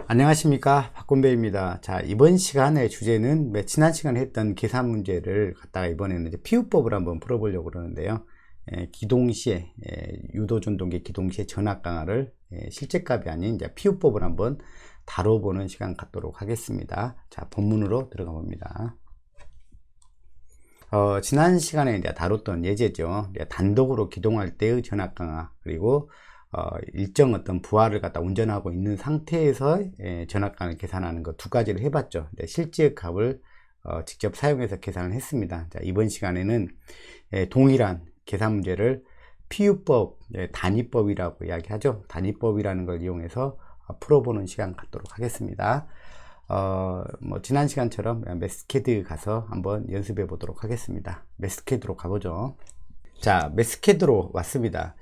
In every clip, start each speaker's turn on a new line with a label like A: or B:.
A: 안녕하십니까, 박건배입니다. 자, 이번 시간의 주제는 지난 시간에 했던 계산 문제를 갖다가 이번에는 이제 피우법을 한번 풀어보려고 그러는데요. 기동시에 유도전동기 기동시에 전압 강화를 실제값이 아닌 이제 피우법을 한번 다뤄보는 시간 갖도록 하겠습니다. 자, 본문으로 들어가 봅니다. 지난 시간에 이제 다뤘던 예제죠. 단독으로 기동할 때의 전압 강화, 그리고 일정 어떤 부하를 갖다 운전하고 있는 상태에서 전압 강화를 계산하는 거 두 가지를 해봤죠. 실제 값을 직접 사용해서 계산을 했습니다. 자, 이번 시간에는 동일한 계산 문제를 피우법, 단위법이라고 이야기하죠. 단위법이라는 걸 이용해서 풀어보는 시간 갖도록 하겠습니다. 지난 시간처럼 매스캐드 가서 한번 연습해 보도록 하겠습니다. 매스캐드로 가보죠. 자, 매스캐드로 왔습니다.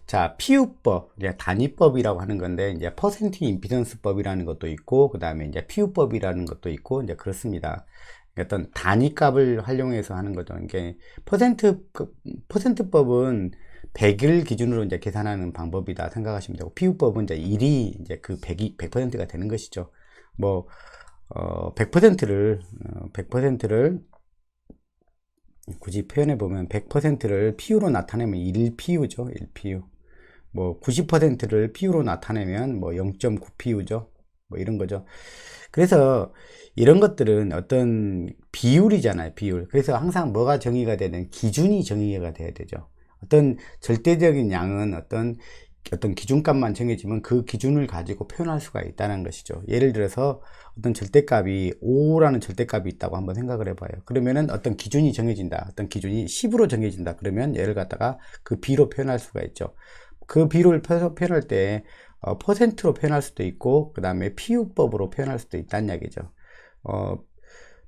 A: 자, 피우법, 단위법이라고 하는 건데, 이제 퍼센트 임피던스법이라는 것도 있고, 그 다음에 이제 피우법이라는 것도 있고, 이제 그렇습니다. 어떤 단위값을 활용해서 하는 거죠. 이게 퍼센트법은 100을 기준으로 이제 계산하는 방법이다 생각하시면 되고, 피우법은 이제 1이 이제 그 100%가 되는 것이죠. 100%를 굳이 표현해 보면 100%를 PU로 나타내면 1PU죠. 1PU. 90%를 PU로 나타내면 0.9PU죠. 이런 거죠. 그래서 이런 것들은 어떤 비율이잖아요. 비율. 그래서 항상 뭐가 정의가 되는 기준이 정의가 돼야 되죠. 어떤 절대적인 양은 어떤 기준값만 정해지면 그 기준을 가지고 표현할 수가 있다는 것이죠. 예를 들어서 어떤 절대값이 5라는 절대값이 있다고 한번 생각을 해봐요. 그러면은 어떤 기준이 정해진다. 어떤 기준이 10으로 정해진다. 그러면 얘를 갖다가 그 B로 표현할 수가 있죠. 그 B를 표현할 때 퍼센트로 표현할 수도 있고, 그 다음에 피우법으로 표현할 수도 있다는 이야기죠.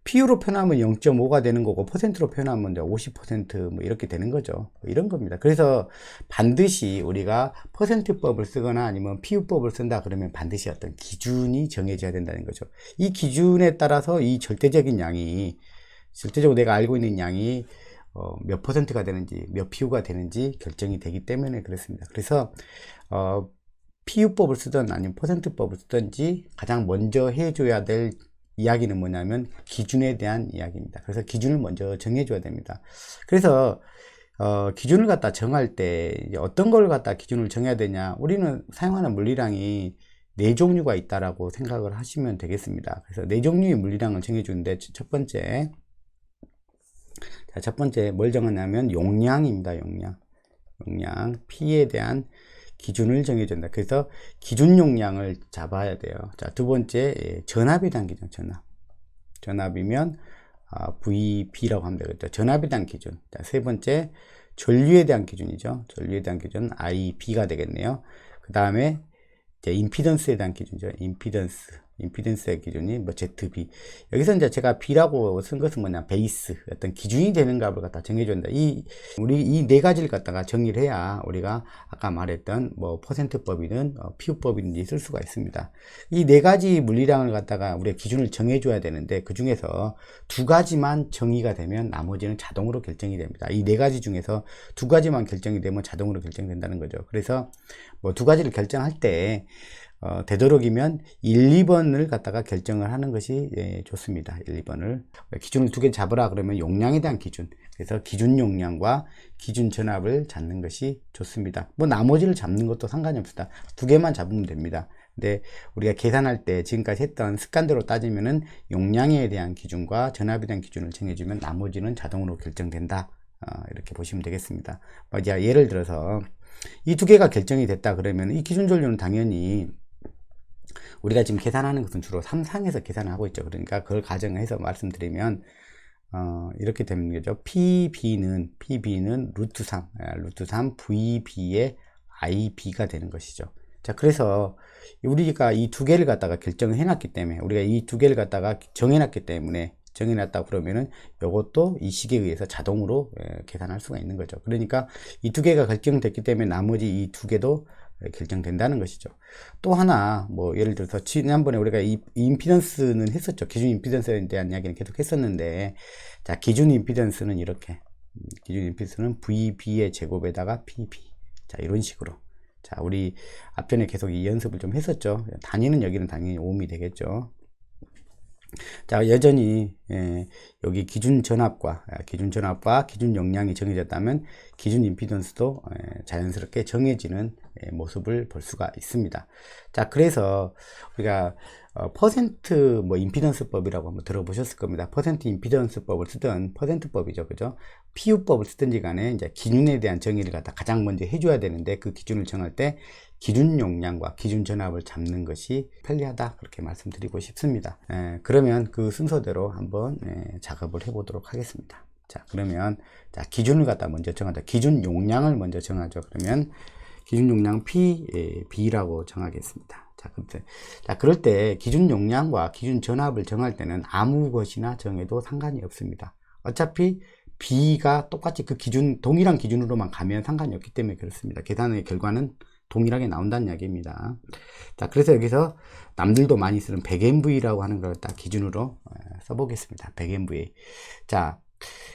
A: PU로 표현하면 0.5가 되는 거고, 퍼센트로 표현하면 50% 이렇게 되는 거죠. 이런 겁니다. 그래서 반드시 우리가 퍼센트법을 쓰거나 아니면 PU법을 쓴다 그러면 반드시 어떤 기준이 정해져야 된다는 거죠. 이 기준에 따라서 이 절대적인 양이, 절대적으로 내가 알고 있는 양이 몇 퍼센트가 되는지, 몇 PU가 되는지 결정이 되기 때문에 그렇습니다. 그래서 PU법을 쓰든 아니면 퍼센트법을 쓰든지 가장 먼저 해줘야 될 이야기는 뭐냐면 기준에 대한 이야기입니다. 그래서 기준을 먼저 정해줘야 됩니다. 그래서 기준을 갖다 정할 때 어떤 걸 갖다 기준을 정해야 되냐, 우리는 사용하는 물리량이 4종류가 있다라고 생각을 하시면 되겠습니다. 그래서 4종류의 물리량을 정해주는데, 첫 번째 뭘 정하냐면 용량입니다. 용량 P에 대한 기준을 정해준다. 그래서 기준 용량을 잡아야 돼요. 자, 두 번째, 전압에 대한 기준, 전압이면 VB라고 하면 되겠죠. 전압에 대한 기준. 자, 세 번째, 전류에 대한 기준이죠. 전류에 대한 기준 IB가 되겠네요. 그 다음에 이제 임피던스에 대한 기준이죠. 임피던스의 기준이 ZB. 여기서 이제 제가 B라고 쓴 것은 뭐냐, 베이스, 어떤 기준이 되는 값을 갖다 정해준다. 우리 이 네 가지를 갖다가 정의를 해야 우리가 아까 말했던 퍼센트법이든 피우법이든지 쓸 수가 있습니다. 이 네 가지 물리량을 갖다가 우리가 기준을 정해줘야 되는데, 그 중에서 두 가지만 정의가 되면 나머지는 자동으로 결정이 됩니다. 이 네 가지 중에서 두 가지만 결정이 되면 자동으로 결정된다는 거죠. 그래서 두 가지를 결정할 때 되도록이면 1, 2번을 갖다가 결정을 하는 것이 좋습니다. 1, 2번을. 기준을 두 개 잡으라 그러면 용량에 대한 기준. 그래서 기준 용량과 기준 전압을 잡는 것이 좋습니다. 나머지를 잡는 것도 상관이 없습니다. 두 개만 잡으면 됩니다. 근데 우리가 계산할 때 지금까지 했던 습관대로 따지면은 용량에 대한 기준과 전압에 대한 기준을 정해주면 나머지는 자동으로 결정된다. 이렇게 보시면 되겠습니다. 예를 들어서 이 두 개가 결정이 됐다 그러면 이 기준 전류는 당연히 우리가 지금 계산하는 것은 주로 3상에서 계산을 하고 있죠. 그러니까 그걸 가정해서 말씀드리면 이렇게 되는 거죠. PB는 루트 3 VB의 IB가 되는 것이죠. 자, 그래서 우리가 이 두 개를 갖다가 결정을 해놨기 때문에, 우리가 이 두 개를 갖다가 정해놨기 때문에, 정해놨다 그러면은 이것도 이 식에 의해서 자동으로 계산할 수가 있는 거죠. 그러니까 이 두 개가 결정됐기 때문에 나머지 이 두 개도 결정된다는 것이죠. 또 하나, 예를 들어서 지난번에 우리가 이 임피던스는 했었죠. 기준 임피던스에 대한 이야기는 계속 했었는데, 자, 기준 임피던스는 이렇게, 기준 임피던스는 VB의 제곱에다가 PB. 자, 이런 식으로 자, 우리 앞전에 계속 이 연습을 좀 했었죠. 단위는 여기는 당연히 ohm이 되겠죠. 자, 여전히 여기 기준 전압과 기준 용량이 정해졌다면 기준 임피던스도 자연스럽게 정해지는 모습을 볼 수가 있습니다. 자, 그래서 우리가 퍼센트 임피던스법이라고 한번 들어보셨을 겁니다. 퍼센트 임피던스법을 쓰든 퍼센트법이죠, 그죠? PU법을 쓰든지 간에 이제 기준에 대한 정의를 갖다 가장 먼저 해줘야 되는데, 그 기준을 정할 때 기준 용량과 기준 전압을 잡는 것이 편리하다, 그렇게 말씀드리고 싶습니다. 그러면 그 순서대로 한번 작업을 해보도록 하겠습니다. 자, 그러면 자, 기준을 갖다 먼저 정하자. 기준 용량을 먼저 정하죠. 그러면 기준 용량 B라고 정하겠습니다. 자, 그럴 때 기준 용량과 기준 전압을 정할 때는 아무 것이나 정해도 상관이 없습니다. 어차피 B가 똑같이 그 기준, 동일한 기준으로만 가면 상관이 없기 때문에 그렇습니다. 계산의 결과는 동일하게 나온다는 이야기입니다. 자, 그래서 여기서 남들도 많이 쓰는 100MV라고 하는 걸 딱 기준으로 써보겠습니다. 100MV. 자,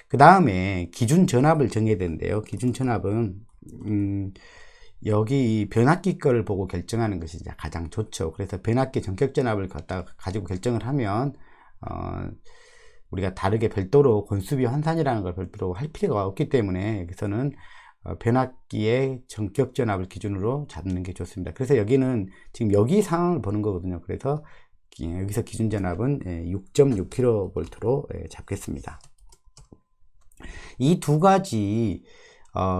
A: 그 다음에 기준 전압을 정해야 되는데요. 기준 전압은 여기 변압기 거를 보고 결정하는 것이 이제 가장 좋죠. 그래서 변압기 전격 전압을 가지고 결정을 하면 우리가 다르게 별도로 권수비 환산이라는 걸 별도로 할 필요가 없기 때문에 여기서는 변압기의 전격 전압을 기준으로 잡는 게 좋습니다. 그래서 여기는 지금 여기 상황을 보는 거거든요. 그래서 여기서 기준 전압은 6.6kV로 잡겠습니다. 이 두 가지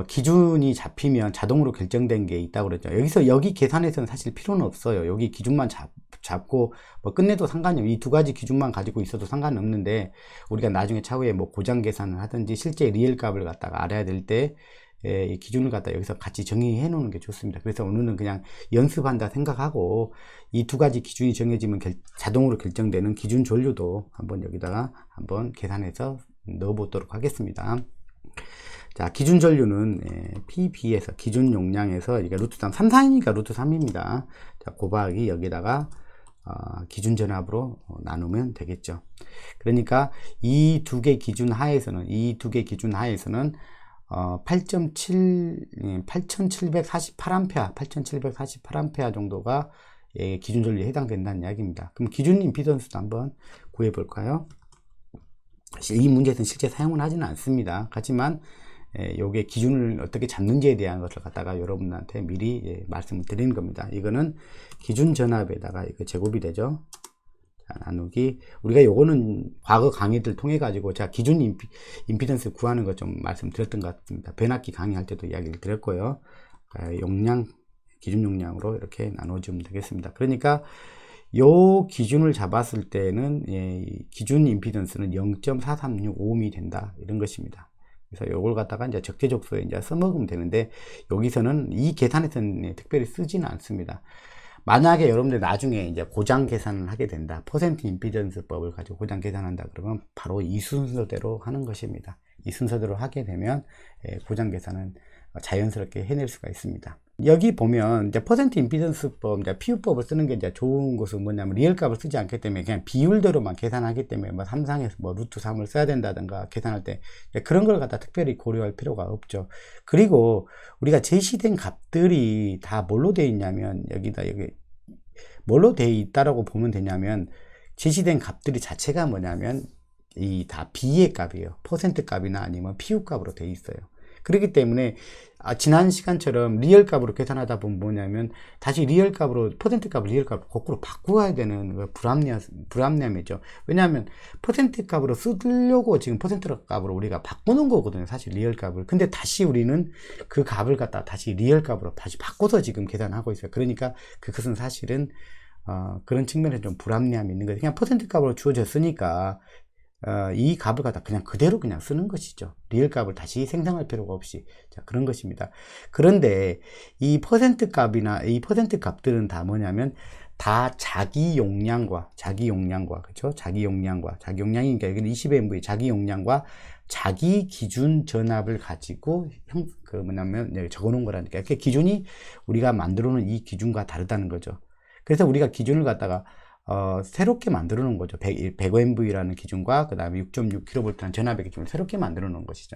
A: 기준이 잡히면 자동으로 결정된 게 있다고 그랬죠. 여기 계산에서는 사실 필요는 없어요. 여기 기준만 잡고 끝내도 상관이 없어요. 이 두 가지 기준만 가지고 있어도 상관은 없는데, 우리가 나중에 차후에 고장 계산을 하든지 실제 리얼 값을 갖다가 알아야 될 때 이 기준을 갖다 여기서 같이 정의해 놓는 게 좋습니다. 그래서 오늘은 그냥 연습한다 생각하고 이 두 가지 기준이 정해지면 자동으로 결정되는 기준 전류도 한번 여기다가 한번 계산해서 넣어 보도록 하겠습니다. 자, 기준 전류는 PB에서 기준 용량에서 이게 루트 3, 3이니까 루트 3입니다. 자, 곱하기 여기다가 기준 전압으로 나누면 되겠죠. 그러니까 이 두 개 기준 하에서는 8748A 정도가 기준 전류에 해당된다는 이야기입니다. 그럼 기준 임피던스도 한번 구해 볼까요? 이 문제에서는 실제 사용은 하지는 않습니다. 하지만 요게 기준을 어떻게 잡는지에 대한 것을 갖다가 여러분한테 미리 말씀을 드리는 겁니다. 이거는 기준 전압에다가 이거 제곱이 되죠. 자, 나누기, 우리가 요거는 과거 강의들 통해 가지고 제가 기준 임피던스 구하는 거 좀 말씀드렸던 것 같습니다. 변압기 강의할 때도 이야기를 드렸고요. 용량, 기준 용량으로 이렇게 나눠주면 되겠습니다. 그러니까 요 기준을 잡았을 때는 기준 임피던스는 0.436ohm이 된다, 이런 것입니다. 그래서 요걸 갖다가 이제 적재적소에 이제 써먹으면 되는데, 여기서는 이 계산에서는 특별히 쓰지는 않습니다. 만약에 여러분들 나중에 이제 고장 계산을 하게 된다, 퍼센트 임피던스법을 가지고 고장 계산한다 그러면 바로 이 순서대로 하는 것입니다. 이 순서대로 하게 되면 고장 계산은 자연스럽게 해낼 수가 있습니다. 여기 보면 이제 퍼센트 임피던스법, 이제 PU법을 쓰는 게 이제 좋은 것은 뭐냐면 리얼 값을 쓰지 않기 때문에 그냥 비율대로만 계산하기 때문에 삼상에서 루트 3을 써야 된다든가 계산할 때 그런 걸 갖다 특별히 고려할 필요가 없죠. 그리고 우리가 제시된 값들이 다 뭘로 되어 있냐면 여기 뭘로 되어 있다라고 보면 되냐면, 제시된 값들이 자체가 뭐냐면 이 다 B의 값이에요. 퍼센트 값이나 아니면 PU 값으로 되어 있어요. 그렇기 때문에 지난 시간처럼 리얼 값으로 계산하다 보면 뭐냐면 다시 리얼 값으로, 퍼센트 값을 리얼 값으로 거꾸로 바꿔야 되는 불합리함이죠. 왜냐하면 퍼센트 값으로 쓰려고 지금 퍼센트 값으로 우리가 바꾸는 거거든요, 사실 리얼 값을. 근데 다시 우리는 그 값을 갖다 다시 리얼 값으로 다시 바꿔서 지금 계산하고 있어요. 그러니까 그것은 사실은 그런 측면에서 좀 불합리함이 있는 거예요. 그냥 퍼센트 값으로 주어졌으니까 이 값을 갖다 그냥 그대로 그냥 쓰는 것이죠. 리얼 값을 다시 생성할 필요가 없이. 자, 그런 것입니다. 그런데 이 퍼센트 값이나 이 퍼센트 값들은 다 뭐냐면 다 자기 용량과, 그렇죠? 자기 용량이니까 여기는 20MV 자기 용량과 자기 기준 전압을 가지고 적어 놓은 거라니까. 그 기준이 우리가 만들어 놓은 이 기준과 다르다는 거죠. 그래서 우리가 기준을 갖다가 새롭게 만들어 놓은 거죠. 100MV라는 기준과 그 다음에 6.6kV라는 전압의 기준을 새롭게 만들어 놓은 것이죠.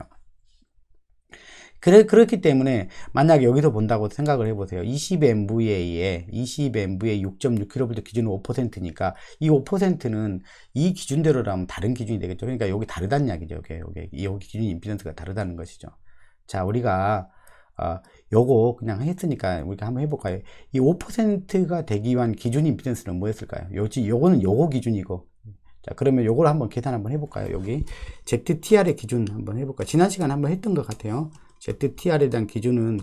A: 그렇기 때문에 만약에 여기서 본다고 생각을 해보세요. 20MVA에 6.6kV 기준으로 5%니까 이 5%는 이 기준대로라면 다른 기준이 되겠죠. 그러니까 여기 다르다는 이야기죠. 여기 기준 임피던스가 다르다는 것이죠. 자, 우리가 요거 그냥 했으니까 우리가 한번 해볼까요? 이 5%가 되기 위한 기준 임피던스는 뭐였을까요? 요거는 요거 기준이고, 자, 그러면 요걸 한번 계산 한번 해볼까요? 여기 ZTR의 기준 한번 해볼까요? 지난 시간에 한번 했던 것 같아요. ZTR에 대한 기준은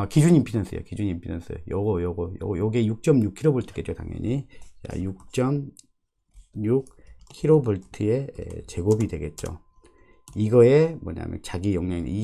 A: 기준 임피던스예요. 기준 임피던스. 요게 6.6kV겠죠, 당연히. 자, 6.6kV의 제곱이 되겠죠. 이거에 뭐냐면 자기 용량이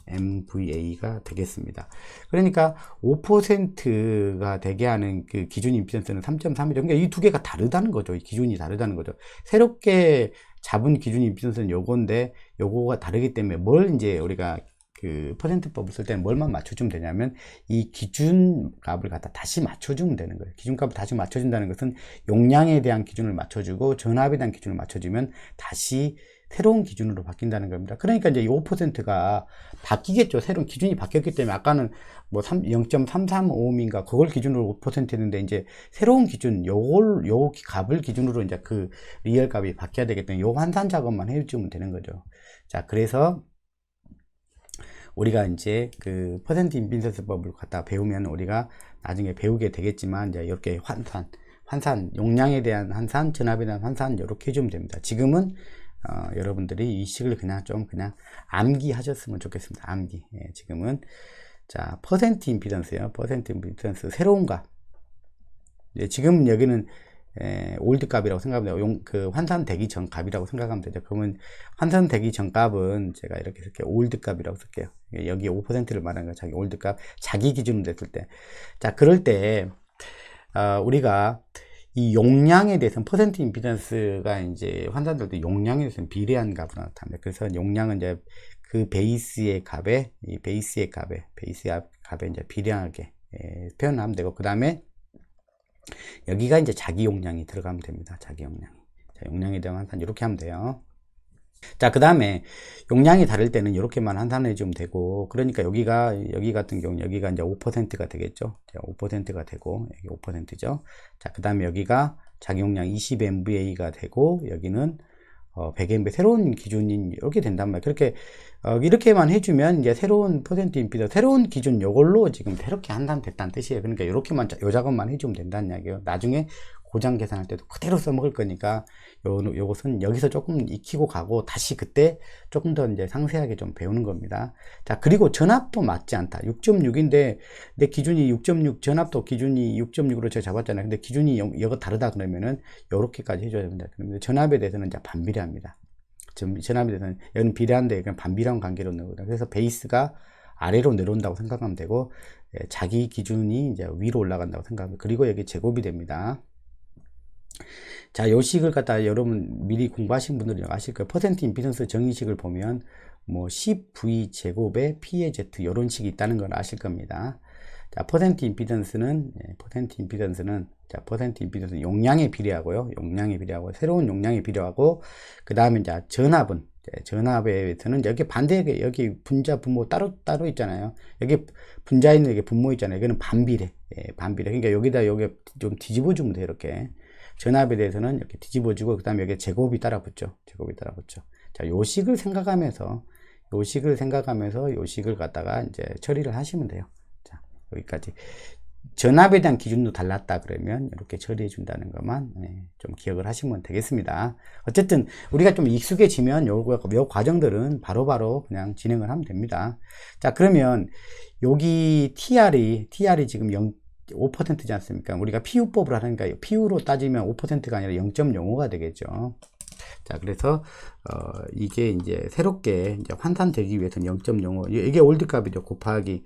A: 20MVA가 되겠습니다. 그러니까 5%가 되게 하는 그 기준 임피던스는 3.3이죠. 그러니까 이 두 개가 다르다는 거죠. 이 기준이 다르다는 거죠. 새롭게 잡은 기준 임피던스는 요건데 요거가 다르기 때문에 뭘 이제 우리가 그 퍼센트법을 쓸 때는 뭘만 맞춰주면 되냐면 이 기준값을 갖다 다시 맞춰주면 되는 거예요. 기준값을 다시 맞춰준다는 것은 용량에 대한 기준을 맞춰주고 전압에 대한 기준을 맞춰주면 다시 새로운 기준으로 바뀐다는 겁니다. 그러니까 이제 이 5%가 바뀌겠죠. 새로운 기준이 바뀌었기 때문에 아까는 뭐 0.335ohm인가 그걸 기준으로 5% 했는데 이제 새로운 기준 요 값을 기준으로 이제 그 리얼 값이 바뀌어야 되기 때문에 요 환산 작업만 해주면 되는 거죠. 자, 그래서 우리가 이제 그 퍼센트 임피던스법을 갖다 배우면 우리가 나중에 배우게 되겠지만 이제 이렇게 환산 용량에 대한 환산, 전압에 대한 환산 이렇게 해주면 됩니다. 지금은 여러분들이 이 식을 그냥 암기하셨으면 좋겠습니다. 암기. 예, 지금은 자, 퍼센트 임피던스요. 퍼센트 임피던스 새로운 값. 예, 지금 여기는 올드 값이라고 생각하면 그 환산되기 전 값이라고 생각하면 되죠. 그러면 환산되기 전 값은 제가 이렇게 쓸게요. 올드 값이라고 쓸게요. 여기 5%를 말하는 거예요. 자기 올드 값, 자기 기준으로 됐을 때. 자, 그럴 때 우리가 이 용량에 대해서는 퍼센트 임피던스가 이제 환산될 때 용량에 대해서는 비례한 값으로 나타납니다. 그래서 용량은 이제 그 베이스의 값에 이제 비례하게 표현하면 되고, 그 다음에 여기가 이제 자기 용량이 들어가면 됩니다. 자기 용량. 자, 용량에 대한 환산 이렇게 하면 돼요. 자, 그 다음에 용량이 다를 때는 이렇게만 환산해 주면 되고, 그러니까 여기 같은 경우 여기가 이제 5%가 되겠죠. 5%가 되고 여기 5%죠. 자, 그 다음에 여기가 자기 용량 20MVA가 되고 여기는 100MV 새로운 기준인 이렇게 된단 말이에요. 그렇게 이렇게만 해주면 이제 새로운 퍼센트 임피던스 새로운 기준 요걸로 지금 새롭게 환산됐다는 뜻이에요. 그러니까 이렇게만 요 작업만 해주면 된다는 이야기예요. 나중에 고장 계산할 때도 그대로 써먹을 거니까 요것은 여기서 조금 익히고 가고 다시 그때 조금 더 이제 상세하게 좀 배우는 겁니다. 자, 그리고 전압도 맞지 않다. 6.6인데 내 기준이 6.6 전압도 기준이 6.6으로 제가 잡았잖아요. 근데 기준이 이거 다르다 그러면은 요렇게까지 해줘야 됩니다. 그런데 전압에 대해서는 이제 반비례합니다. 전압에 대해서는 여기는 비례한데 그냥 반비례한 관계로 넣거든요. 그래서 베이스가 아래로 내려온다고 생각하면 되고 자기 기준이 이제 위로 올라간다고 생각하면, 그리고 여기 제곱이 됩니다. 자, 요 식을 갖다 여러분 미리 공부하신 분들은 아실 거예요. 퍼센트 임피던스 정의식을 보면 뭐 10V 제곱에 P의 Z 요런 식이 있다는 걸 아실 겁니다. 자, 퍼센트 임피던스는 용량에 비례하고요. 새로운 용량에 비례하고, 그 다음에 이제 전압에서는 여기 반대에 여기 분자 분모 따로 있잖아요. 여기 분자 있는 여기 분모 있잖아요. 여기는 반비례. 그러니까 여기 좀 뒤집어 주면 돼요. 이렇게. 전압에 대해서는 이렇게 뒤집어주고, 그 다음에 여기 제곱이 따라 붙죠. 자, 요 식을 생각하면서 요 식을 갖다가 이제 처리를 하시면 돼요. 자, 여기까지. 전압에 대한 기준도 달랐다 그러면 이렇게 처리해 준다는 것만 좀 기억을 하시면 되겠습니다. 어쨌든 우리가 좀 익숙해지면 요 과정들은 바로바로 그냥 진행을 하면 됩니다. 자, 그러면 여기 TR이 지금 5%지 않습니까? 우리가 PU법을 하니까 PU로 따지면 5%가 아니라 0.05가 되겠죠. 자, 그래서 이게 이제 새롭게 이제 환산되기 위해서는 0.05 이게 올드 값이죠. 곱하기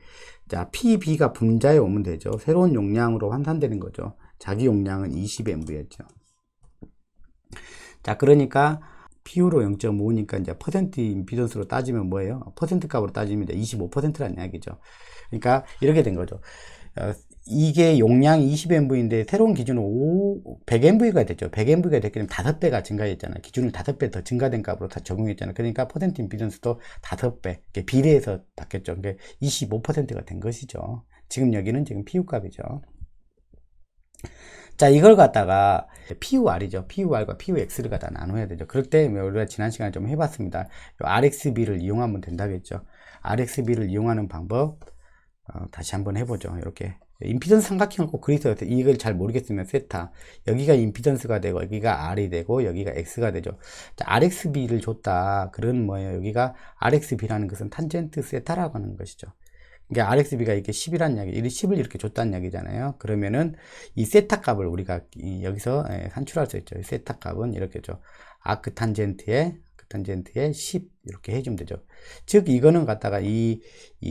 A: 자, PB가 분자에 오면 되죠. 새로운 용량으로 환산되는 거죠. 자기 용량은 20MV였죠. 자, 그러니까 PU로 0.5니까 이제 퍼센트 임피던스로 따지면 뭐예요? 퍼센트 값으로 따지면 이제 25%라는 이야기죠. 그러니까 이렇게 된 거죠. 이게 용량이 20MV인데 새로운 기준은 100MV가 됐죠. 100MV가 됐기 때문에 5배가 증가했잖아요. 기준을 5배 더 증가된 값으로 다 적용했잖아요. 그러니까 퍼센트 임피던스도 5배 비례해서 바뀌었죠. 그러니까 25%가 된 것이죠. 지금 여기는 지금 PU 값이죠. 자, 이걸 갖다가 PUR이죠. PUR과 PUX를 갖다 나눠야 되죠. 그럴 때 우리가 지난 시간에 좀 해봤습니다. RXB를 이용하면 된다겠죠. RXB를 이용하는 방법 다시 한번 해보죠. 이렇게 임피던스 삼각형을 꼭 그리셔야 돼요. 이걸 잘 모르겠으면 세타, 여기가 임피던스가 되고 여기가 R이 되고 여기가 X가 되죠. 자, RXB를 줬다. 그런 뭐예요? 여기가 RXB라는 것은 탄젠트 세타라고 하는 것이죠. 그러니까 RXB가 이렇게 10이란 이야기, 10을 이렇게 줬다는 이야기잖아요. 그러면은 이 세타 값을 우리가 여기서 산출할 수 있죠. 세타 값은 이렇게 죠. 아크 탄젠트에 10 이렇게 해주면 되죠. 즉 이거는 갖다가 이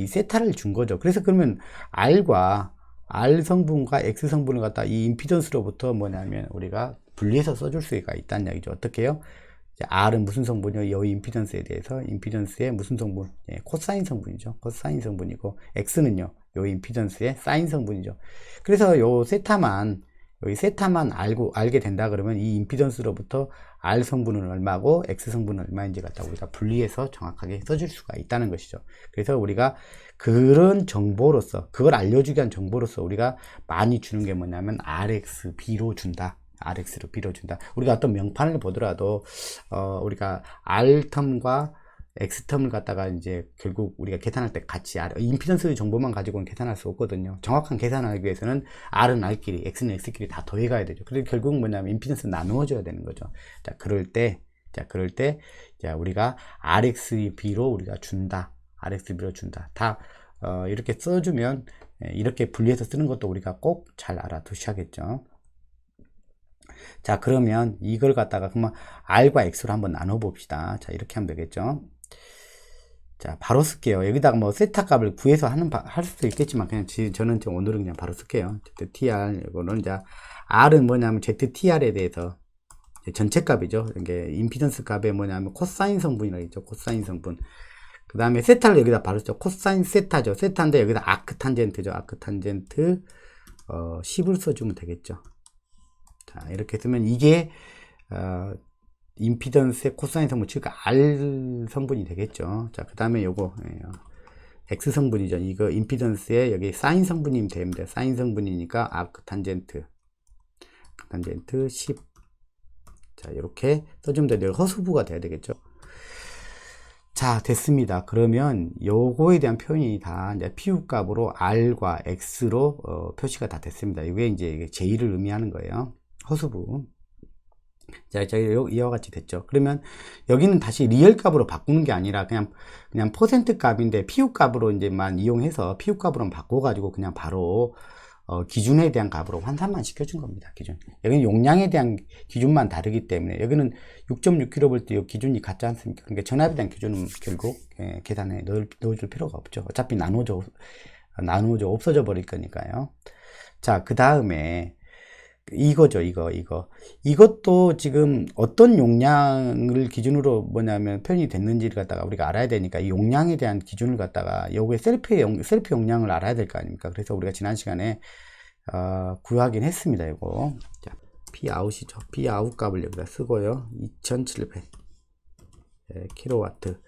A: 세타를 준 거죠. 그래서 그러면 R과 R 성분과 X 성분을 갖다 이 임피던스로부터 뭐냐면 우리가 분리해서 써줄 수가 있다는 이야기죠. 어떻게 해요? R은 무슨 성분이요? 이 임피던스에 대해서 임피던스의 무슨 성분? 예, 코사인 성분이죠. 코사인 성분이고 X는요, 요 임피던스의 사인 성분이죠. 그래서 요 세타만 알게 된다 그러면 이 임피던스로부터 R 성분은 얼마고 X 성분은 얼마인지 갖다 우리가 분리해서 정확하게 써줄 수가 있다는 것이죠. 그래서 우리가 그런 정보로서, 그걸 알려주기 위한 정보로서 우리가 많이 주는 게 뭐냐면 RXB로 준다. RX로 빌어준다. 우리가 어떤 명판을 보더라도 우리가 R 텀과 X 텀을 갖다가 이제 결국 우리가 계산할 때 같이 임피던스 정보만 가지고는 계산할 수 없거든요. 정확한 계산하기 위해서는 R은 R끼리, X는 X끼리 다 더해가야 되죠. 그래서 결국 뭐냐면 임피던스 나누어줘야 되는 거죠. 자, 그럴 때 우리가 RXB로 우리가 준다. RXB로 준다. 다 이렇게 써주면 이렇게 분리해서 쓰는 것도 우리가 꼭 잘 알아두셔야겠죠. 자, 그러면 이걸 갖다가 그러면 R과 X로 한번 나눠 봅시다. 자, 이렇게 하면 되겠죠. 자, 바로 쓸게요. 여기다가 뭐 세타 값을 구해서 할 수도 있겠지만 그냥 저는 오늘은 그냥 바로 쓸게요. ZTR 이거는 이제 R은 뭐냐면 ZTR에 대해서 전체 값이죠. 이게 임피던스 값에 뭐냐면 코사인 성분이라고 있죠. 코사인 성분. 그 다음에 세타를 여기다 바로 쓰죠. 코사인 세타죠. 세타인데 여기다 아크 탄젠트죠. 아크 탄젠트 10을 써주면 되겠죠. 자, 이렇게 쓰면 이게 임피던스의 코사인 성분, 즉 R 성분이 되겠죠. 자, 그 다음에 요거 X 성분이죠. 이거 임피던스의 여기 사인 성분이면 됩니다. 사인 성분이니까 아크 탄젠트 10. 자, 이렇게 써주면 돼요. 허수부가 돼야 되겠죠. 자, 됐습니다. 그러면 요거에 대한 표현이 다 이제 PU 값으로 R과 X로 표시가 다 됐습니다. 이게 이제 J를 의미하는 거예요. 허수부. 자, 이와 같이 됐죠. 그러면 여기는 다시 리얼 값으로 바꾸는 게 아니라 그냥 퍼센트 값인데 PU 값으로 이제만 이용해서 PU 값으로 바꿔가지고 그냥 바로 기준에 대한 값으로 환산만 시켜준 겁니다. 기준. 여기는 용량에 대한 기준만 다르기 때문에 여기는 6.6kV 기준이 같지 않습니까? 그러니까 전압에 대한 기준은 결국 계산에 넣어줄 필요가 없죠. 어차피 나누어져 없어져 버릴 거니까요. 자, 그 다음에 이거죠. 이것도 지금 어떤 용량을 기준으로 뭐냐면 표현이 됐는지를 갖다가 우리가 알아야 되니까 이 용량에 대한 기준을 갖다가 요거의 셀프 용량을 알아야 될 거 아닙니까? 그래서 우리가 지난 시간에 구하긴 했습니다. 이거. 자, Pout이죠. Pout 값을 여기다 쓰고요. 2700 킬로와트.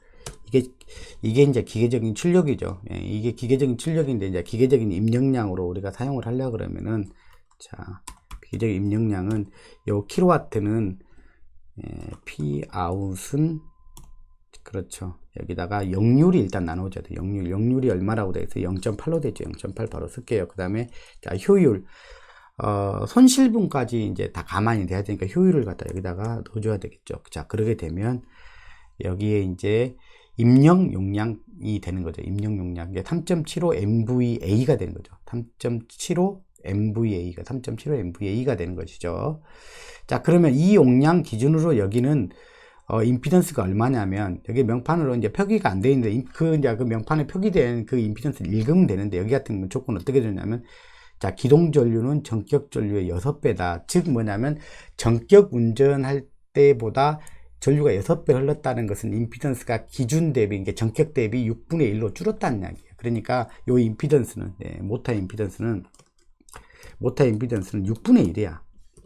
A: 이게 이제 기계적인 출력이죠. 이게 기계적인 출력인데 이제 기계적인 입력량으로 우리가 사용을 하려고 그러면은 자, 기계적 입력량은 요 킬로와트는 Pout은 그렇죠. 여기다가 역률이 일단 나눠줘야 돼요. 역률이 얼마라고 되어 있어요? 0.8로 되죠. 0.8 바로 쓸게요. 그 다음에 자, 효율 손실분까지 이제 다 감안이 돼야 되니까 효율을 갖다 여기다가 넣어줘야 되겠죠. 자, 그러게 되면 여기에 이제 입력 용량이 되는 거죠. 입력 용량. 이게 3.75 MVA가 되는 거죠. 3.75 MVA가 되는 것이죠. 자, 그러면 이 용량 기준으로 여기는 임피던스가 얼마냐면 여기 명판으로 이제 표기가 안 되어 있는데 그 명판에 표기된 그 임피던스를 읽으면 되는데 여기 같은 조건은 어떻게 되냐면 자, 기동 전류는 전격 전류의 6배다. 즉 뭐냐면 전격 운전할 때보다 전류가 6배 흘렀다는 것은 임피던스가 기준 대비, 그러니까 전격 대비 6분의 1로 줄었다는 이야기예요. 그러니까 이 임피던스는 모터 임피던스는 모터의 임피던스는 6분의 1이야.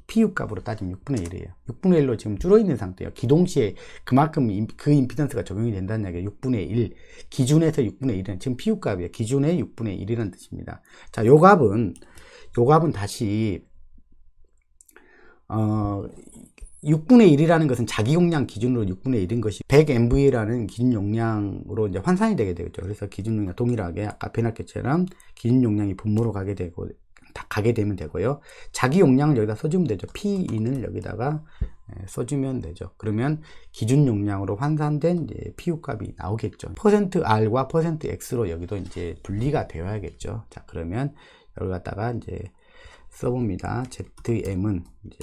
A: PU 값으로 따지면 6분의 1이에요. 6분의 1로 지금 줄어있는 상태예요. 기동시에 그만큼 그 임피던스가 적용이 된다는 얘기예요. 6분의 1. 기준에서 6분의 1은 지금 PU 값이에요. 기준의 6분의 1이라는 뜻입니다. 자, 요 값은 다시 6분의 1이라는 것은 자기 용량 기준으로 6분의 1인 것이 100MV라는 기준 용량으로 이제 환산이 되게 되겠죠. 그래서 기준 용량 동일하게 아까 변압기처럼 기준 용량이 분모로 가게 되면 되고요. 자기 용량을 여기다 써주면 되죠. P인을 여기다가 써주면 되죠. 그러면 기준 용량으로 환산된 이제 PU 값이 나오겠죠. %R과 %X로 여기도 이제 분리가 되어야겠죠. 자, 그러면 여기 갖다가 이제 써봅니다. ZM은 이제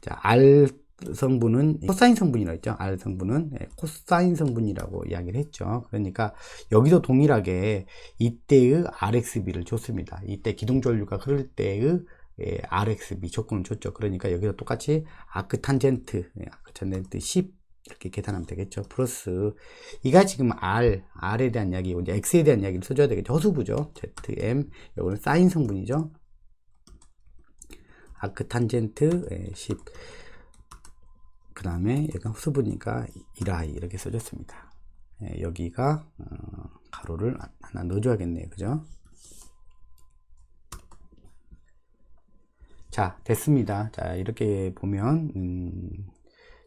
A: 자, R 성분은 코사인 성분이라고 했죠. R 성분은 코사인 성분이라고 이야기를 했죠. 그러니까 여기도 동일하게 이때의 RXB를 줬습니다. 이때 기동전류가 흐를 때의 RXB 조건을 줬죠. 그러니까 여기도 똑같이 아크 탄젠트 10 이렇게 계산하면 되겠죠. 플러스 이가 지금 R에 대한 이야기고 이제 X에 대한 이야기를 써줘야 되겠죠. 허수부죠. ZM 이거는 사인 성분이죠. 아크 탄젠트 10. 그 다음에 여기가 허수부니까 1i 이렇게 써줬습니다. 여기가 가로를 하나 넣어줘야겠네요. 그죠? 자, 됐습니다. 자, 이렇게 보면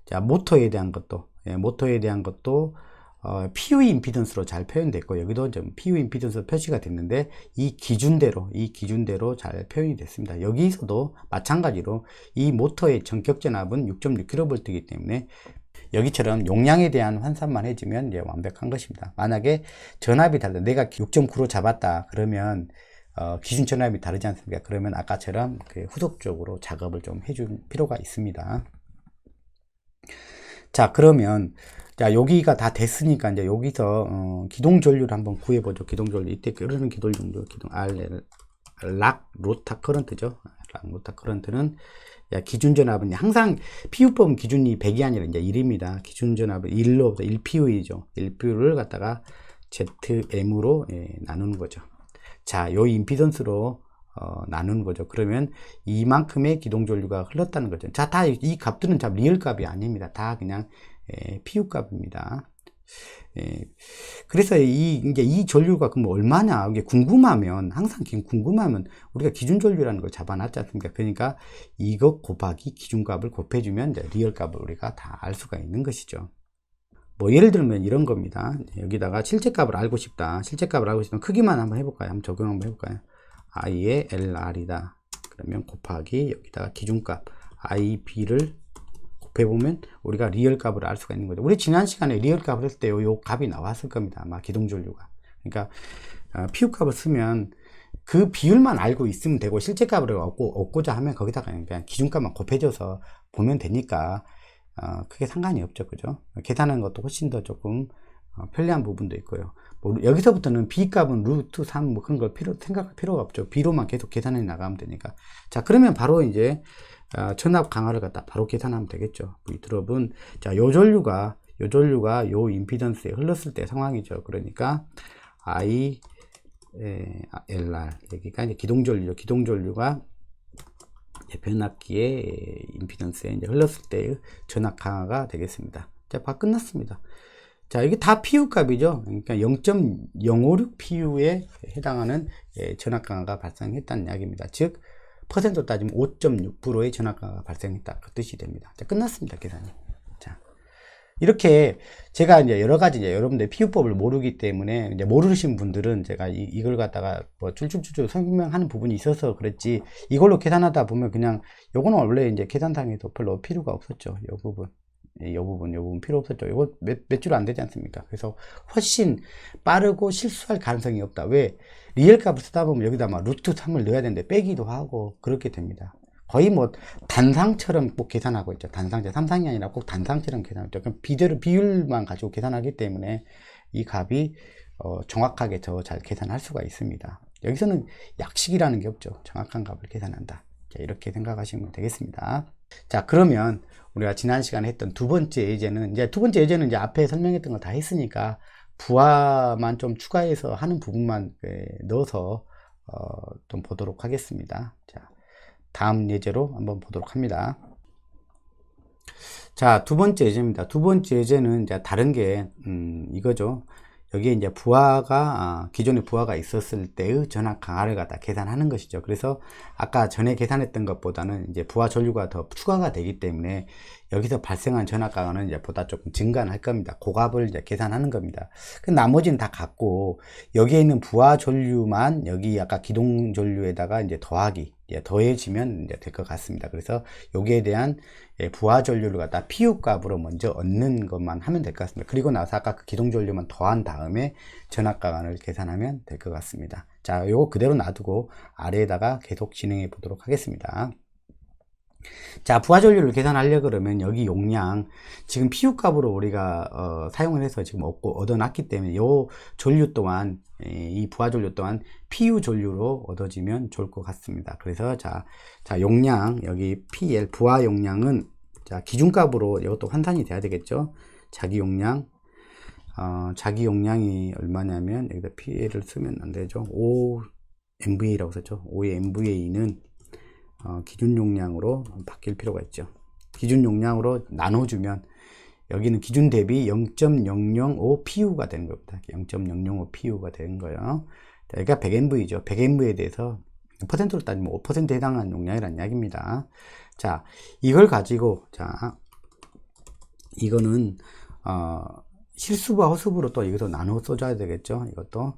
A: 자, 모터에 대한 것도 PU 임피던스로 잘 표현됐고, 여기도 좀 PU 임피던스로 표시가 됐는데, 이 기준대로 잘 표현이 됐습니다. 여기서도 마찬가지로 이 모터의 전격 전압은 6.6kV이기 때문에 여기처럼 용량에 대한 환산만 해주면 이제 완벽한 것입니다. 만약에 전압이 다르다, 내가 6.9로 잡았다 그러면 기준 전압이 다르지 않습니까? 그러면 아까처럼 후속적으로 작업을 좀 해줄 필요가 있습니다. 자, 그러면 자, 여기가 다 됐으니까 이제 여기서 기동전류를 한번 구해보죠. 기동전류 이때 흐르는 기동전류 락 로타 커런트죠. 락 로타 커런트는 기준 전압은 항상 PU법 기준이 100이 아니라 이제 1입니다. 기준 전압은 1로부터 1PU이죠. 1PU를 갖다가 ZM으로 나누는 거죠. 자, 요 임피던스로 나누는 거죠. 그러면 이만큼의 기동전류가 흘렀다는 거죠. 자, 다 이 값들은 참 리얼 값이 아닙니다. 다 그냥 PU 값입니다. 그래서 이제 이 전류가 그럼 얼마냐 이게 궁금하면 항상 궁금하면 우리가 기준 전류라는 걸 잡아놨지 않습니까? 그러니까 이거 곱하기 기준값을 곱해주면 이제 리얼 값을 우리가 다 알 수가 있는 것이죠. 뭐 예를 들면 이런 겁니다. 여기다가 실제값을 알고 싶다. 실제값을 알고 싶으면 크기만 한번 해볼까요? 한번 적용 한번 해볼까요? I의 LR이다. 그러면 곱하기 여기다가 기준값 IB를 곱해보면 우리가 리얼 값을 알 수가 있는 거죠. 우리 지난 시간에 리얼 값을 했을 때 요 값이 나왔을 겁니다. 아마 기동전류가. 그러니까 PU 값을 쓰면 그 비율만 알고 있으면 되고 실제 값을 얻고자 하면 거기다가 그냥 기준값만 곱해줘서 보면 되니까 크게 상관이 없죠. 그죠? 계산하는 것도 훨씬 더 조금 편리한 부분도 있고요. 뭐 여기서부터는 B 값은 루트 3 뭐 그런 걸 생각할 필요가 없죠. B로만 계속 계산해 나가면 되니까. 자, 그러면 바로 이제 전압 강화를 갖다 바로 계산하면 되겠죠. V 드롭은 자, 요 전류가 요 임피던스에 흘렀을 때 상황이죠. 그러니까 I LR 여기가 이제 기동전류죠. 기동전류가 변압기의 임피던스에 이제 흘렀을 때의 전압 강화가 되겠습니다. 자, 다 끝났습니다. 자, 이게 다 PU 값이죠. 그러니까 0.056 PU에 해당하는 전압 강화가 발생했다는 이야기입니다. 즉 퍼센트로 따지면 5.6%의 전압 강화가 발생했다 그 뜻이 됩니다. 자, 끝났습니다. 계산이. 자, 이렇게 제가 이제 여러 가지 여러분들 PU법을 모르기 때문에 이제 모르신 분들은 제가 이걸 갖다가 뭐 줄줄줄 설명하는 부분이 있어서 그랬지, 이걸로 계산하다 보면 그냥 요거는 원래 이제 계산상에도 별로 필요가 없었죠. 요 부분 필요 없었죠. 이거 몇 줄 안 되지 않습니까? 그래서 훨씬 빠르고 실수할 가능성이 없다. 왜? 리얼 값을 쓰다 보면 여기다 막 루트 3을 넣어야 되는데 빼기도 하고 그렇게 됩니다. 거의 뭐 단상처럼 꼭 계산하고 있죠. 단상제, 삼상이 아니라 꼭 단상처럼 계산하죠. 그럼 비율만 가지고 계산하기 때문에 이 값이 정확하게 더 잘 계산할 수가 있습니다. 여기서는 약식이라는 게 없죠. 정확한 값을 계산한다. 자, 이렇게 생각하시면 되겠습니다. 자, 그러면 우리가 지난 시간에 했던 두 번째 예제는 이제 앞에 설명했던 거 다 했으니까 부하만 좀 추가해서 하는 부분만 넣어서 좀 보도록 하겠습니다. 자, 다음 예제로 한번 보도록 합니다. 자, 두 번째 예제입니다. 두 번째 예제는 이제 다른 게, 이거죠. 여기에 이제 부하가, 기존에 부하가 있었을 때의 전압 강화를 갖다 계산하는 것이죠. 그래서 아까 전에 계산했던 것보다는 이제 부하 전류가 더 추가가 되기 때문에 여기서 발생한 전압 강화는 이제 보다 조금 증가는 할 겁니다. 고값을 이제 계산하는 겁니다. 그 나머지는 다 같고, 여기에 있는 부하 전류만 여기 아까 기동 전류에다가 이제 더해지면 이제 될 것 같습니다. 그래서 여기에 대한 부하 전류를 갖다 PU 값으로 먼저 얻는 것만 하면 될 것 같습니다. 그리고 나서 아까 그 기동 전류만 더한 다음에 전압 강화를 계산하면 될 것 같습니다. 자, 요거 그대로 놔두고 아래에다가 계속 진행해 보도록 하겠습니다. 자, 부하 전류를 계산하려 그러면 여기 용량 지금 PU 값으로 우리가 사용을 해서 지금 얻어놨기 때문에 요 전류 또한 이 부하 전류 또한 PU 전류로 얻어지면 좋을 것 같습니다. 그래서 자 용량 여기 PL 부하 용량은 자 기준값으로 이것도 환산이 돼야 되겠죠. 자기 용량이 얼마냐면 여기다 PL을 쓰면 안 되죠. 5MVA라고 썼죠. 5의 MVA는 기준 용량으로 바뀔 필요가 있죠. 기준 용량으로 나눠주면 여기는 기준 대비 0.005 PU가 되는 겁니다. 0.005 PU가 되는 거예요. 여기가 100MV죠. 100MV에 대해서 퍼센트로 따지면 5%에 해당하는 용량이라는 이야기입니다. 자, 이걸 가지고 자 이거는 실수부와 허수부로 또 이것도 나눠 써줘야 되겠죠. 이것도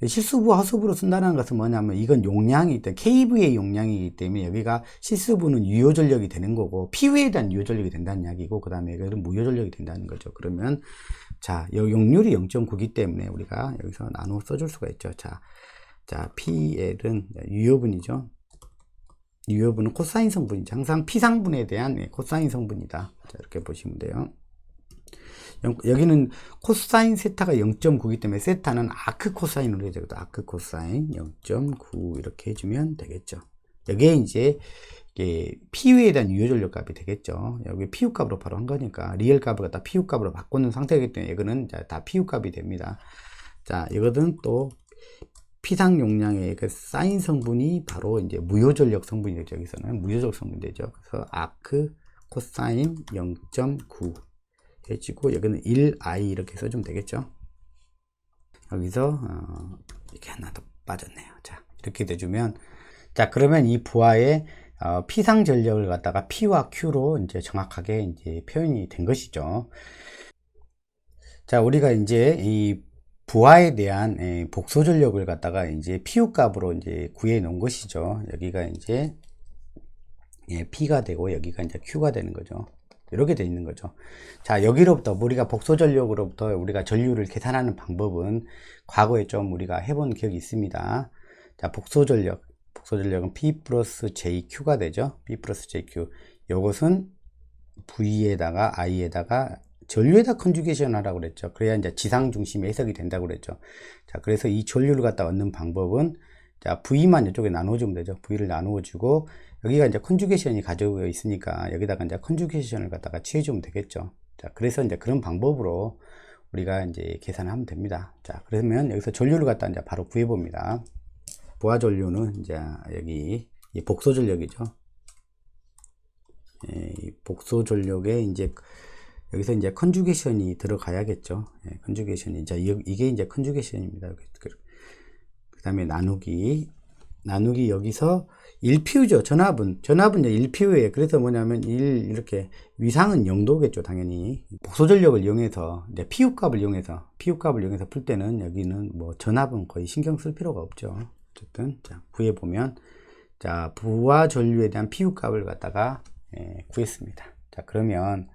A: 실수부 허수부로 쓴다는 것은 뭐냐면 이건 용량이 때문에 kVA 용량이기 때문에 여기가 실수부는 유효 전력이 되는 거고 PU에 대한 유효 전력이 된다는 이야기고 그 다음에 이거는 무효 전력이 된다는 거죠. 그러면 자 용률이 0.9기 때문에 우리가 여기서 나눠 써줄 수가 있죠. 자 PL은 유효분이죠. 유효분은 코사인 성분이죠. 항상 P상분에 대한 코사인 성분이다. 자, 이렇게 보시면 돼요. 여기는 코사인 세타가 0.9이기 때문에 세타는 아크 코사인으로 해야 되거든. 아크 코사인 0.9 이렇게 해주면 되겠죠. 여기에 이제 PU에 대한 유효 전력 값이 되겠죠. 여기 PU 값으로 바로 한 거니까 리얼 값을 갖다 PU 값으로 바꾸는 상태이기 때문에 이거는 다 PU 값이 됩니다. 자, 이거는 또 P상 용량의 그 사인 성분이 바로 이제 무효 전력 성분이 되죠. 여기서는 무효 전력 성분이 되죠. 그래서 아크 코사인 0.9 해지고 여기는 1i 이렇게 써주면 되겠죠. 여기서 이렇게 하나 더 빠졌네요. 자, 이렇게 돼주면 자 그러면 이 부하의 P상 전력을 갖다가 P와 Q로 이제 정확하게 이제 표현이 된 것이죠. 자, 우리가 이제 이 부하에 대한 복소 전력을 갖다가 이제 PU 값으로 이제 구해 놓은 것이죠. 여기가 이제 P가 되고 여기가 이제 Q가 되는 거죠. 이렇게 되어 있는 거죠. 자, 여기로부터 우리가 복소 전력으로부터 우리가 전류를 계산하는 방법은 과거에 좀 우리가 해본 기억이 있습니다. 자, 복소 전력은 P 플러스 JQ가 되죠. P 플러스 JQ. 요것은 V에다가 I에다가 전류에다 컨주게이션 하라고 그랬죠. 그래야 이제 지상 중심의 해석이 된다고 그랬죠. 자, 그래서 이 전류를 갖다 얻는 방법은 자, V만 이쪽에 나눠주면 되죠. V를 나누어주고 여기가 이제 컨주게이션이 가지고 있으니까 여기다가 이제 컨주게이션을 갖다가 취해주면 되겠죠. 자, 그래서 이제 그런 방법으로 우리가 이제 계산을 하면 됩니다. 자, 그러면 여기서 전류를 갖다 이제 바로 구해봅니다. 부하 전류는 이제 여기 이 복소 전력이죠. 이 복소 전력에 이제 여기서 이제 컨주게이션이 들어가야겠죠. 컨주게이션이 이제 이게 이제 컨주게이션입니다. 그 다음에 나누기 여기서 1PU죠. 전압은 이제 1PU예요. 그래서 뭐냐면 이렇게 위상은 0도겠죠. 당연히 복소 전력을 이용해서 이제 PU 값을 이용해서 풀 때는 여기는 뭐 전압은 거의 신경 쓸 필요가 없죠. 어쨌든 자, 구해 보면 자, 부하 전류에 대한 PU 값을 갖다가 구했습니다. 자, 그러면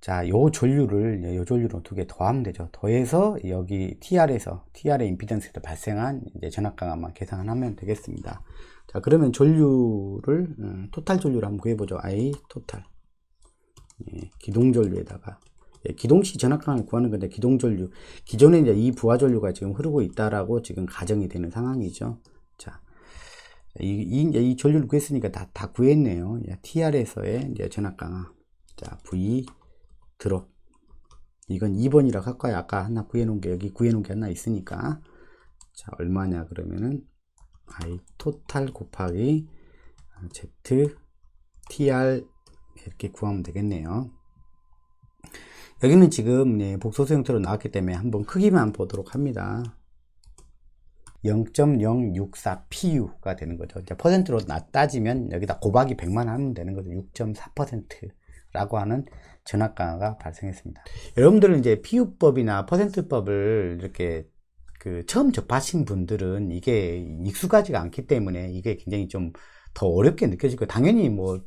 A: 자, 요 전류로 두 개 더하면 되죠. 더해서 여기 TR의 임피던스에서 발생한 이제 전압 강화만 계산하면 되겠습니다. 자, 그러면 전류를 토탈 전류를 한번 구해보죠. I 토탈 기동 전류에다가 기동시 전압 강화를 구하는 건데 기동 전류 기존에 이제 이 부하 전류가 지금 흐르고 있다라고 지금 가정이 되는 상황이죠. 자, 이 전류를 구했으니까 다 구했네요. TR에서의 이제 전압 강화. 자, V 드롭. 이건 2번이라고 할까요? 아까 하나 구해놓은 게 여기 구해놓은 게 하나 있으니까. 자, 얼마냐 그러면은 I 토탈 곱하기 Z TR 이렇게 구하면 되겠네요. 여기는 지금 복소수 형태로 나왔기 때문에 한번 크기만 보도록 합니다. 0.064 PU가 되는 거죠. 이제 퍼센트로 따지면 여기다 곱하기 100만 하면 되는 거죠. 6.4%라고 하는 전압강화가 발생했습니다. 여러분들은 이제 PU법이나 퍼센트법을 이렇게 처음 접하신 분들은 이게 익숙하지가 않기 때문에 이게 굉장히 좀 더 어렵게 느껴질 거예요. 당연히 뭐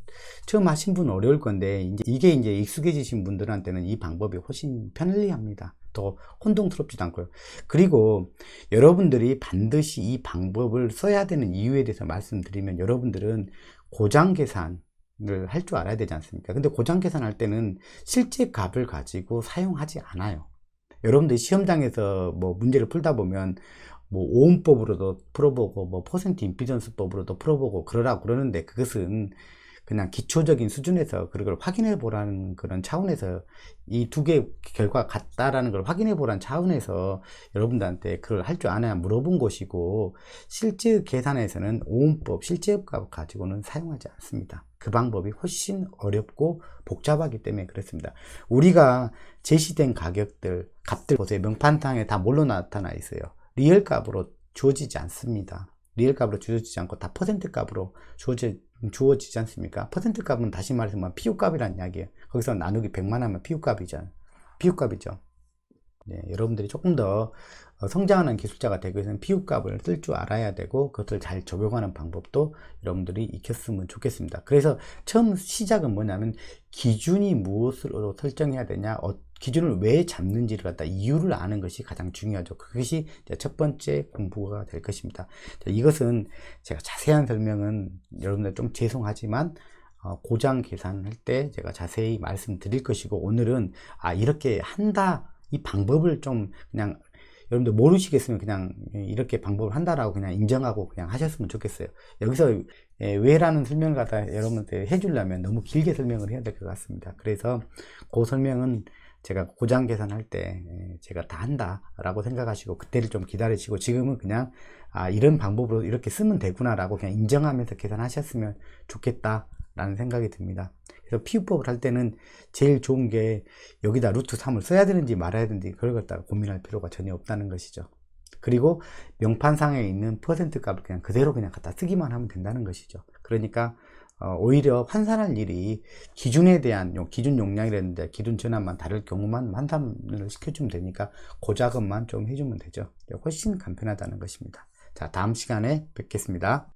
A: 처음 하신 분은 어려울 건데 이게 이제 익숙해지신 분들한테는 이 방법이 훨씬 편리합니다. 더 혼동스럽지도 않고요. 그리고 여러분들이 반드시 이 방법을 써야 되는 이유에 대해서 말씀드리면, 여러분들은 고장 계산을 할 줄 알아야 되지 않습니까? 근데 고장 계산할 때는 실제 값을 가지고 사용하지 않아요. 여러분들이 시험장에서 뭐 문제를 풀다 보면 뭐 오음법으로도 풀어보고 뭐 퍼센트 임피던스법으로도 풀어보고 그러는데, 그것은 그냥 기초적인 수준에서 그걸 확인해 보라는 그런 차원에서, 이 두 개 결과가 같다라는 걸 확인해 보라는 차원에서 여러분들한테 그걸 할 줄 아냐 물어본 것이고, 실제 계산에서는 오음법 실제값 가지고는 사용하지 않습니다. 그 방법이 훨씬 어렵고 복잡하기 때문에 그렇습니다. 우리가 제시된 값들 보세요. 명판상에 다 뭘로 나타나 있어요? 리얼 값으로 주어지지 않습니다. 리얼 값으로 주어지지 않고 다 퍼센트 값으로 주어지지 않습니까? 퍼센트 값은 다시 말해서 PU 값이란 이야기예요. 거기서 나누기 100만 하면 PU 값이죠. PU 값이죠. 네, 여러분들이 조금 더 성장하는 기술자가 되기 위해서는 PU 값을 쓸 줄 알아야 되고, 그것을 잘 적용하는 방법도 여러분들이 익혔으면 좋겠습니다. 그래서 처음 시작은 뭐냐면, 기준이 무엇으로 설정해야 되냐, 기준을 왜 잡는지를 갖다 이유를 아는 것이 가장 중요하죠. 그것이 첫 번째 공부가 될 것입니다. 이것은 제가 자세한 설명은 여러분들 좀 죄송하지만 고장 계산할 때 제가 자세히 말씀드릴 것이고, 오늘은 이렇게 한다, 이 방법을 좀 그냥 여러분들 모르시겠으면 그냥 이렇게 방법을 한다라고 그냥 인정하고 그냥 하셨으면 좋겠어요. 여기서 왜라는 설명을 갖다 여러분한테 해주려면 너무 길게 설명을 해야 될 것 같습니다. 그래서 그 설명은 제가 고장 계산할 때 제가 다 한다라고 생각하시고 그때를 좀 기다리시고, 지금은 그냥 이런 방법으로 이렇게 쓰면 되구나 라고 그냥 인정하면서 계산하셨으면 좋겠다라는 생각이 듭니다. 그래서 PU법을 할 때는 제일 좋은 게 여기다 루트 3을 써야 되는지 말아야 되는지 그걸 갖다가 고민할 필요가 전혀 없다는 것이죠. 그리고 명판상에 있는 퍼센트 값을 그냥 그대로 그냥 갖다 쓰기만 하면 된다는 것이죠. 그러니까 오히려 환산할 일이 기준에 대한 기준 용량이라든지 기준 전압만 다를 경우만 환산을 시켜주면 되니까 그 작업만 좀 해주면 되죠. 훨씬 간편하다는 것입니다. 자, 다음 시간에 뵙겠습니다.